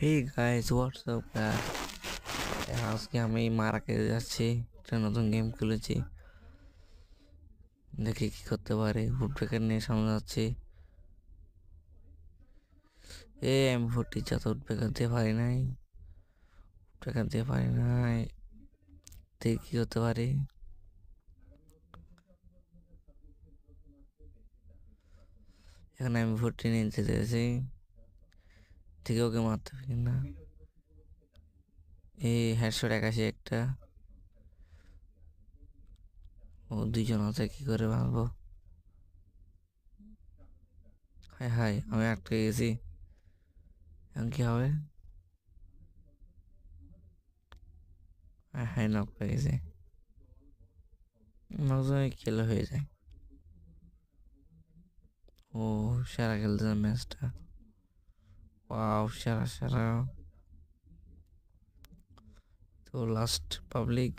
Hey guys WhatsApp guys, আজকে আমি মারাকে যাচ্ছি। একটা নতুন গেম খুলেছি, দেখি কি করতে পারি। ফুড প্যাকেট নিয়ে সামনে যাচ্ছি। আমি 40 যত ফুড প্যাকেট দিয়ে পারি নাই, প্যাকেট দিয়ে পারি নাই। দেখি কি করতে পারি। এখানে আমি 40 নিতে চেয়েছি, ঠিক ওকে মারতে পারি না। হেডশট 81 একটা। ও দুইজন আছে, কি করে মারবো? হাই হাই, আমি আটকে গেছি। এখন কি হবে? হাই হাই, নক পেয়ে গেছি। নক খেলা হয়ে যায়। ও সেরা খেলতেছে ম্যাচটা। ওয়াও, সেরা সেরা। তো লাস্ট পাবলিক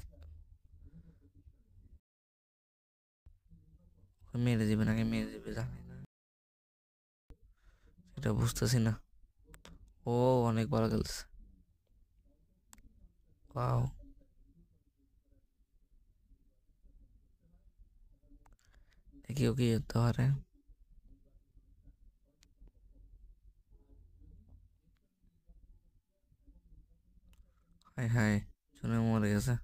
মেরে দিবে নাকি মেরে দিবে জানি না, সেটা বুঝতেছি না। ও অনেক ভালো খেলছে। ওয়াও, দেখি ও কি যেতে পারে। হাই হাই, শুনে মরে গেছে।